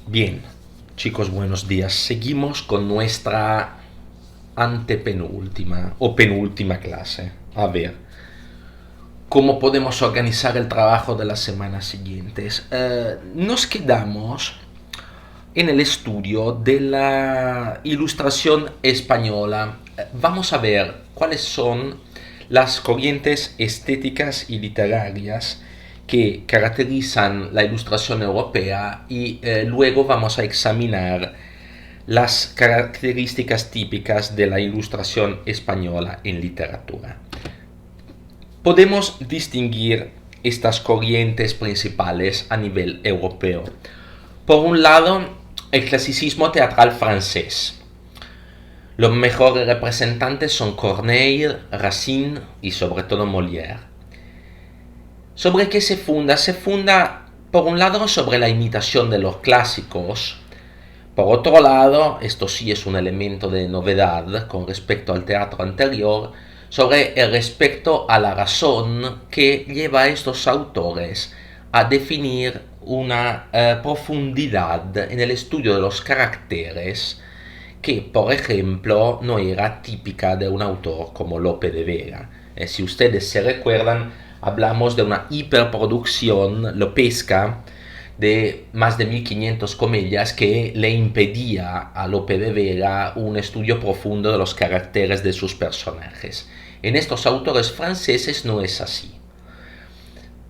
Bien, chicos, buenos días. Seguimos con nuestra antepenúltima o penúltima clase. A ver, ¿cómo podemos organizar el trabajo de las semanas siguientes? Nos quedamos en el estudio de la ilustración española. Vamos a ver cuáles son las corrientes estéticas y literarias que caracterizan la ilustración europea y luego vamos a examinar las características típicas de la ilustración española en literatura. Podemos distinguir estas corrientes principales a nivel europeo. Por un lado, el clasicismo teatral francés. Los mejores representantes son Corneille, Racine y sobre todo Molière. ¿Sobre qué se funda? Se funda, por un lado, sobre la imitación de los clásicos. Por otro lado, esto sí es un elemento de novedad con respecto al teatro anterior, sobre el respeto a la razón que lleva a estos autores a definir una profundidad en el estudio de los caracteres que, por ejemplo, no era típica de un autor como Lope de Vega. Si ustedes se recuerdan, hablamos de una hiperproducción lopesca de más de 1500 comedias que le impedía a Lope de Vega un estudio profundo de los caracteres de sus personajes. En estos autores franceses no es así.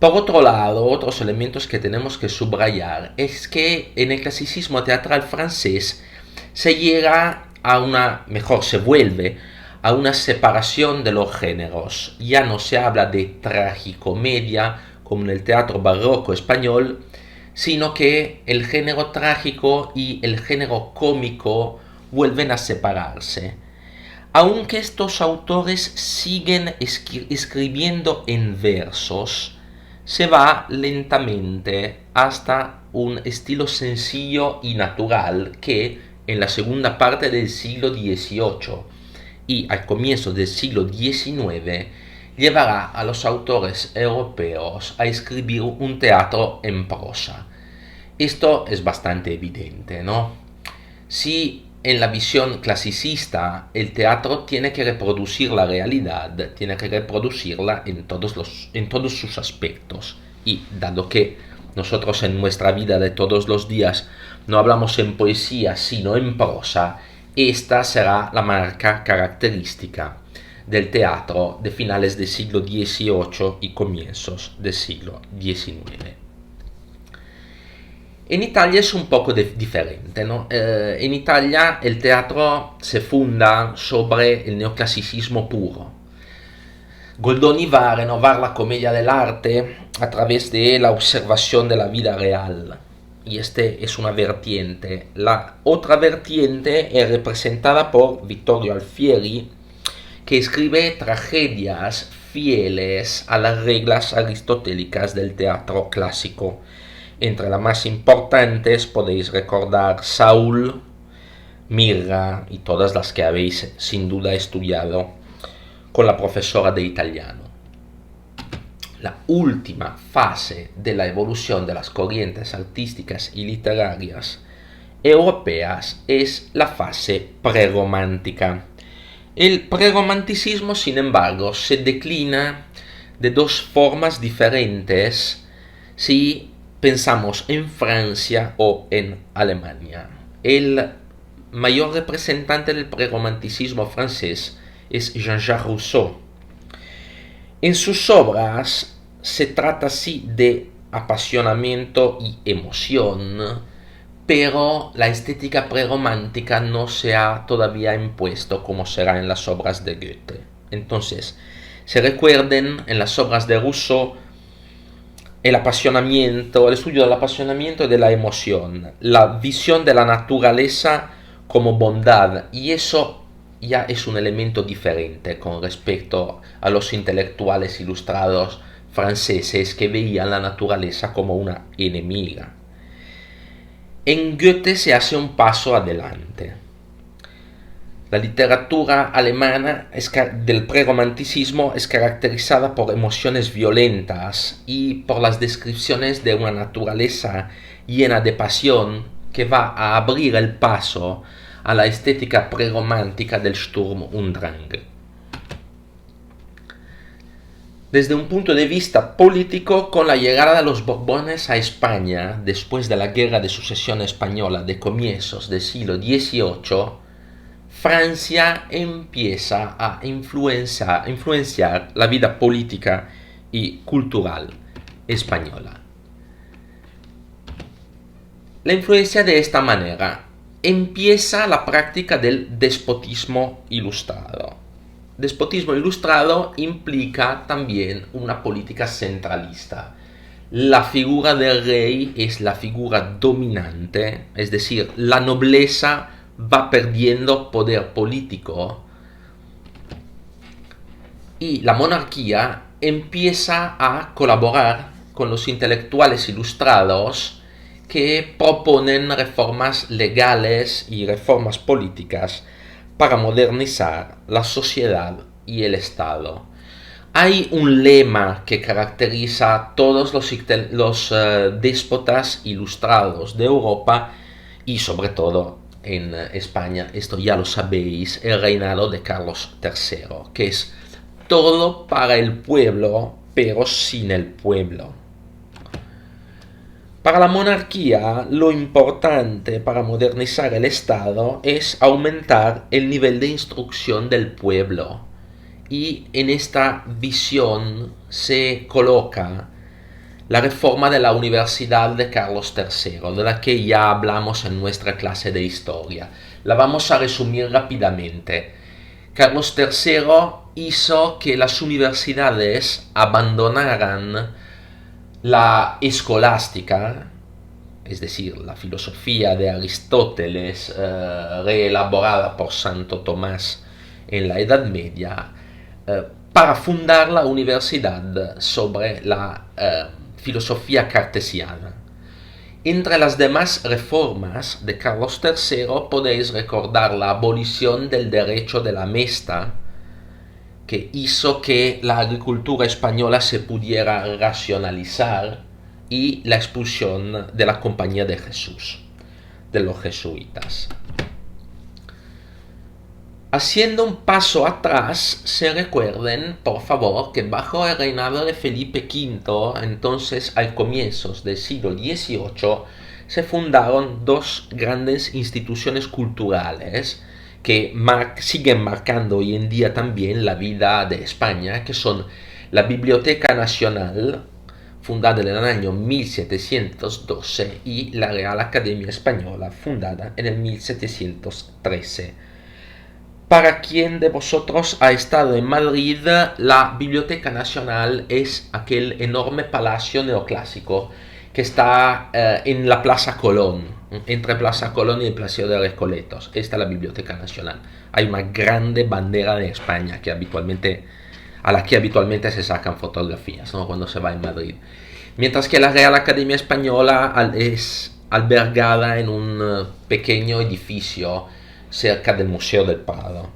Por otro lado, otros elementos que tenemos que subrayar es que en el clasicismo teatral francés se llega a se vuelve a una separación de los géneros. Ya no se habla de tragicomedia como en el teatro barroco español, sino que el género trágico y el género cómico vuelven a separarse. Aunque estos autores siguen escribiendo en versos, se va lentamente hasta un estilo sencillo y natural que en la segunda parte del siglo XVIII y al comienzo del siglo XIX llevará a los autores europeos a escribir un teatro en prosa. Esto es bastante evidente, ¿no? Si en la visión clasicista el teatro tiene que reproducir la realidad, tiene que reproducirla en todos sus aspectos. Y dado que nosotros en nuestra vida de todos los días no hablamos en poesía sino en prosa, esta será la marca característica del teatro de finales del siglo XVIII y comienzos del siglo XIX. En Italia es un poco diferente, ¿no? En Italia el teatro se funda sobre el neoclasicismo puro. Goldoni va a renovar la comedia del arte a través de la observación de la vida real. Y este es una vertiente. La otra vertiente es representada por Vittorio Alfieri, que escribe tragedias fieles a las reglas aristotélicas del teatro clásico. Entre las más importantes podéis recordar Saúl, Mirra y todas las que habéis sin duda estudiado con la profesora de italiano. La última fase de la evolución de las corrientes artísticas y literarias europeas es la fase prerromántica. El prerromanticismo, sin embargo, se declina de dos formas diferentes si pensamos en Francia o en Alemania. El mayor representante del prerromanticismo francés es Jean-Jacques Rousseau. En sus obras se trata sí de apasionamiento y emoción, pero la estética prerromántica no se ha todavía impuesto como será en las obras de Goethe. Entonces, se recuerden en las obras de Rousseau el apasionamiento, el estudio del apasionamiento y de la emoción, la visión de la naturaleza como bondad, y eso ya es un elemento diferente con respecto a los intelectuales ilustrados franceses que veían la naturaleza como una enemiga. En Goethe se hace un paso adelante. La literatura alemana del prerromanticismo es caracterizada por emociones violentas y por las descripciones de una naturaleza llena de pasión que va a abrir el paso a la estética prerromántica del Sturm und Drang. Desde un punto de vista político, con la llegada de los Borbones a España, después de la Guerra de Sucesión Española de comienzos del siglo XVIII, Francia empieza a influenciar la vida política y cultural española. La influencia de esta manera empieza la práctica del despotismo ilustrado. Despotismo ilustrado implica también una política centralista. La figura del rey es la figura dominante, es decir, la nobleza va perdiendo poder político y la monarquía empieza a colaborar con los intelectuales ilustrados que proponen reformas legales y reformas políticas para modernizar la sociedad y el Estado. Hay un lema que caracteriza a todos los déspotas ilustrados de Europa y sobre todo en España, esto ya lo sabéis, el reinado de Carlos III, que es todo para el pueblo, pero sin el pueblo. Para la monarquía, lo importante para modernizar el Estado es aumentar el nivel de instrucción del pueblo. Y en esta visión se coloca la reforma de la Universidad de Carlos III, de la que ya hablamos en nuestra clase de historia. La vamos a resumir rápidamente. Carlos III hizo que las universidades abandonaran la escolástica, es decir, la filosofía de Aristóteles, reelaborada por Santo Tomás en la Edad Media, para fundar la universidad sobre la filosofía cartesiana. Entre las demás reformas de Carlos III podéis recordar la abolición del derecho de la mesta, que hizo que la agricultura española se pudiera racionalizar, y la expulsión de la Compañía de Jesús, de los jesuitas. Haciendo un paso atrás, se recuerden, por favor, que bajo el reinado de Felipe V, entonces al comienzos del siglo XVIII, se fundaron dos grandes instituciones culturales que siguen marcando hoy en día también la vida de España, que son la Biblioteca Nacional, fundada en el año 1712, y la Real Academia Española, fundada en el 1713. Para quien de vosotros ha estado en Madrid, la Biblioteca Nacional es aquel enorme palacio neoclásico que está en la Plaza Colón, entre Plaza Colón y el Paseo de Recoletos. Esta es la Biblioteca Nacional. Hay una grande bandera de España a la que habitualmente se sacan fotografías, ¿no?, cuando se va en Madrid. Mientras que la Real Academia Española es albergada en un pequeño edificio cerca del Museo del Prado.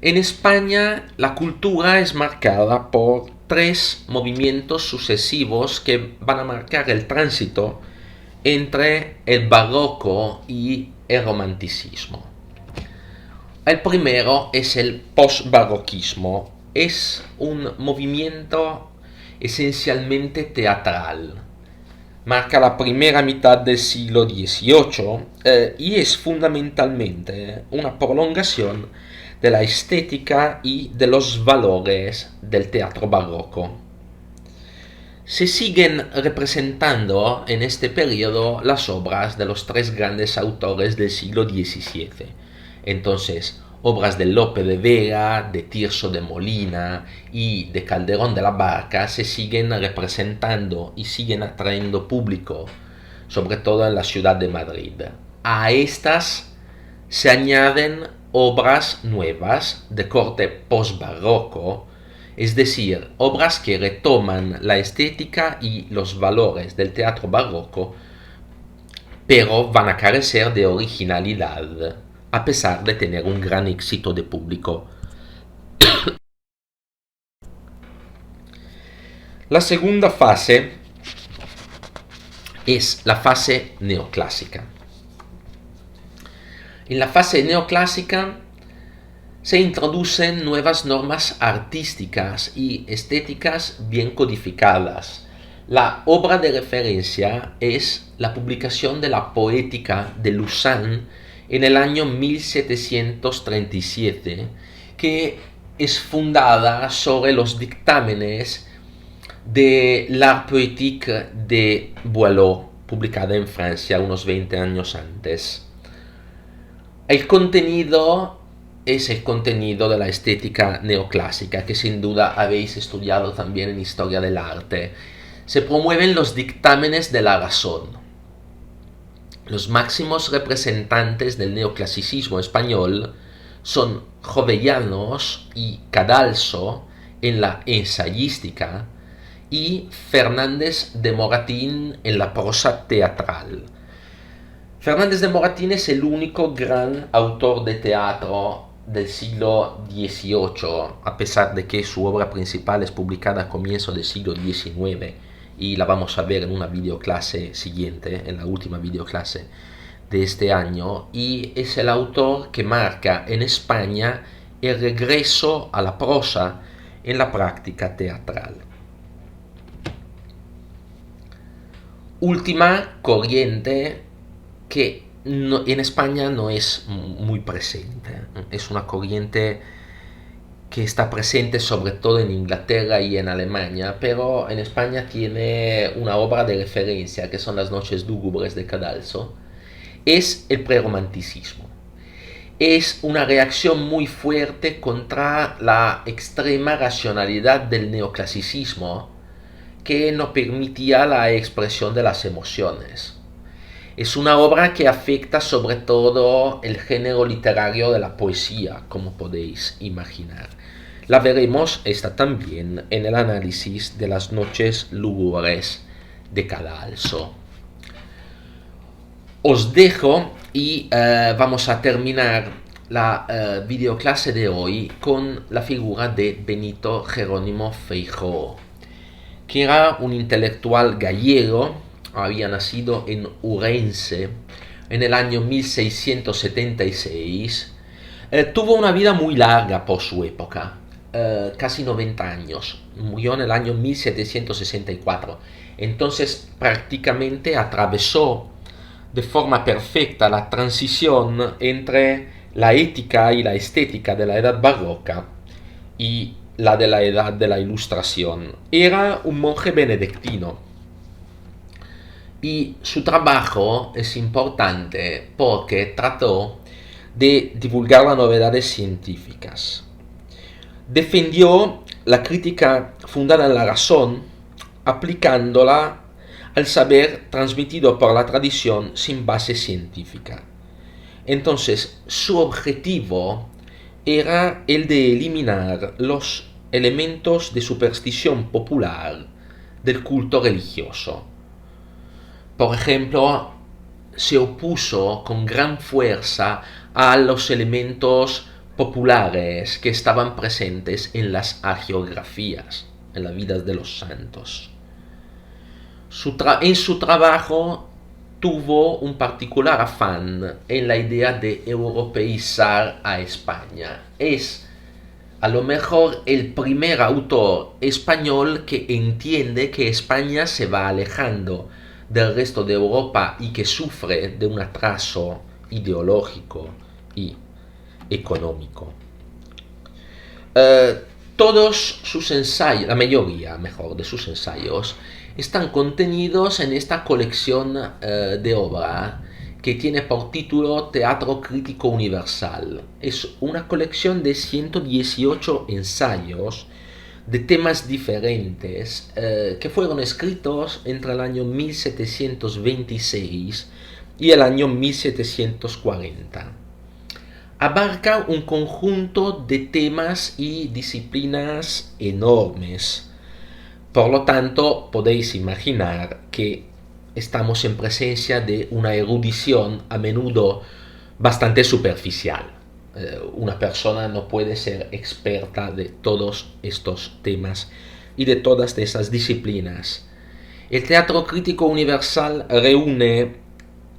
En España, la cultura es marcada por tres movimientos sucesivos que van a marcar el tránsito entre el barroco y el romanticismo. El primero es el postbarroquismo. Es un movimiento esencialmente teatral. Marca la primera mitad del siglo XVIII y es fundamentalmente una prolongación de la estética y de los valores del teatro barroco. Se siguen representando en este periodo las obras de los tres grandes autores del siglo XVII. Entonces, obras de Lope de Vega, de Tirso de Molina y de Calderón de la Barca se siguen representando y siguen atrayendo público, sobre todo en la ciudad de Madrid. A estas se añaden obras nuevas de corte postbarroco, es decir, obras que retoman la estética y los valores del teatro barroco, pero van a carecer de originalidad, a pesar de tener un gran éxito de público. La segunda fase es la fase neoclásica. En la fase neoclásica se introducen nuevas normas artísticas y estéticas bien codificadas. La obra de referencia es la publicación de la Poética de Lausanne en el año 1737, que es fundada sobre los dictámenes de l'Art Poétique de Boileau, publicada en Francia unos 20 años antes. El contenido es el contenido de la estética neoclásica, que sin duda habéis estudiado también en Historia del Arte. Se promueven los dictámenes de la razón. Los máximos representantes del neoclasicismo español son Jovellanos y Cadalso en la ensayística y Fernández de Moratín en la prosa teatral. Fernández de Moratín es el único gran autor de teatro del siglo XVIII, a pesar de que su obra principal es publicada a comienzos del siglo XIX, y la vamos a ver en una videoclase siguiente, en la última videoclase de este año, y es el autor que marca en España el regreso a la prosa en la práctica teatral. Última corriente que en España no es muy presente, es una corriente que está presente sobre todo en Inglaterra y en Alemania, pero en España tiene una obra de referencia, que son Las noches lúgubres de Cadalso, es el preromanticismo. Es una reacción muy fuerte contra la extrema racionalidad del neoclasicismo, que no permitía la expresión de las emociones. Es una obra que afecta sobre todo el género literario de la poesía, como podéis imaginar. La veremos esta también en el análisis de Las noches lúgubres de Cadalso. Os dejo y vamos a terminar la videoclase de hoy con la figura de Benito Jerónimo Feijóo, que era un intelectual gallego. Había nacido en Ourense en el año 1676. Tuvo una vida muy larga por su época, casi 90 años. Murió en el año 1764. Entonces prácticamente atravesó de forma perfecta la transición entre la ética y la estética de la edad barroca y la de la edad de la Ilustración. Era un monje benedictino. Y su trabajo es importante porque trató de divulgar las novedades científicas. Defendió la crítica fundada en la razón, aplicándola al saber transmitido por la tradición sin base científica. Entonces, su objetivo era el de eliminar los elementos de superstición popular del culto religioso. Por ejemplo, se opuso con gran fuerza a los elementos populares que estaban presentes en las hagiografías, en las vidas de los santos. En su trabajo tuvo un particular afán en la idea de europeizar a España. Es a lo mejor el primer autor español que entiende que España se va alejando del resto de Europa y que sufre de un atraso ideológico y económico. Todos sus ensayos, la mayoría mejor de sus ensayos, están contenidos en esta colección de obra que tiene por título Teatro Crítico Universal. Es una colección de 118 ensayos de temas diferentes que fueron escritos entre el año 1726 y el año 1740. Abarca un conjunto de temas y disciplinas enormes. Por lo tanto, podéis imaginar que estamos en presencia de una erudición a menudo bastante superficial. Una persona no puede ser experta de todos estos temas y de todas esas disciplinas El Teatro Crítico Universal reúne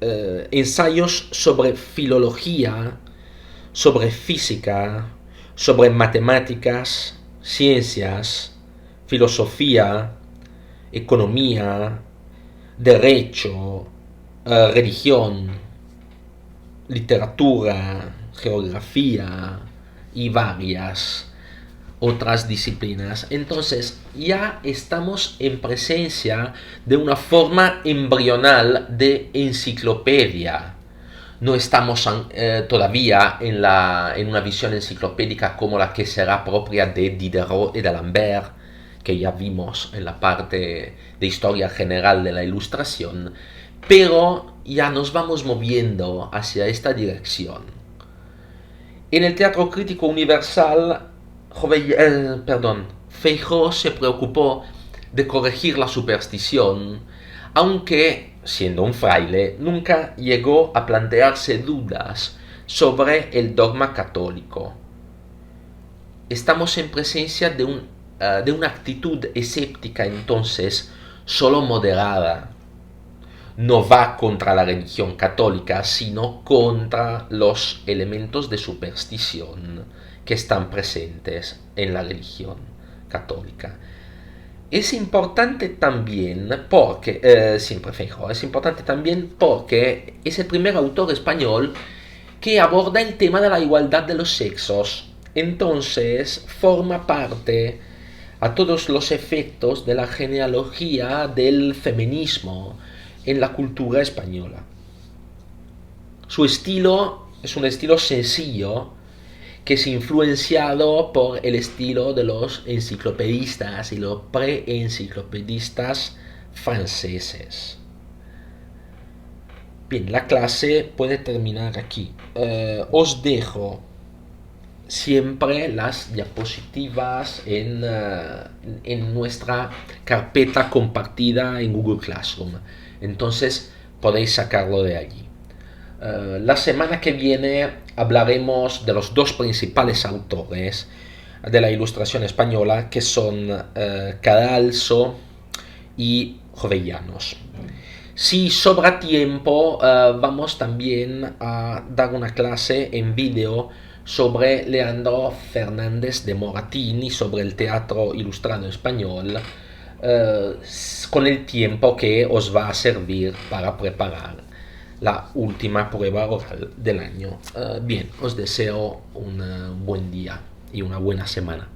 ensayos sobre filología, sobre física, sobre matemáticas, ciencias, filosofía, economía, derecho, religión, literatura, geografía y varias otras disciplinas. Entonces ya estamos en presencia de una forma embrional de enciclopedia. No estamos todavía en una visión enciclopédica como la que será propia de Diderot y d'Alembert, que ya vimos en la parte de historia general de la Ilustración, pero ya nos vamos moviendo hacia esta dirección. En el Teatro Crítico Universal, Feijoo se preocupó de corregir la superstición, aunque, siendo un fraile, nunca llegó a plantearse dudas sobre el dogma católico. Estamos en presencia de una actitud escéptica, entonces, solo moderada. No va contra la religión católica, sino contra los elementos de superstición que están presentes en la religión católica. Es importante también porque, siempre Feijoo, es importante también porque es el primer autor español que aborda el tema de la igualdad de los sexos. Entonces forma parte a todos los efectos de la genealogía del feminismo en la cultura española. Su estilo es un estilo sencillo que es influenciado por el estilo de los enciclopedistas y los pre-enciclopedistas franceses. Bien, la clase puede terminar aquí. Os dejo siempre las diapositivas en nuestra carpeta compartida en Google Classroom. Entonces podéis sacarlo de allí. La semana que viene hablaremos de los dos principales autores de la Ilustración española, que son Cadalso y Jovellanos. Si sobra tiempo, vamos también a dar una clase en vídeo sobre Leandro Fernández de Moratín y sobre el teatro ilustrado español, con el tiempo que os va a servir para preparar la última prueba oral del año. Bien, os deseo un buen día y una buena semana.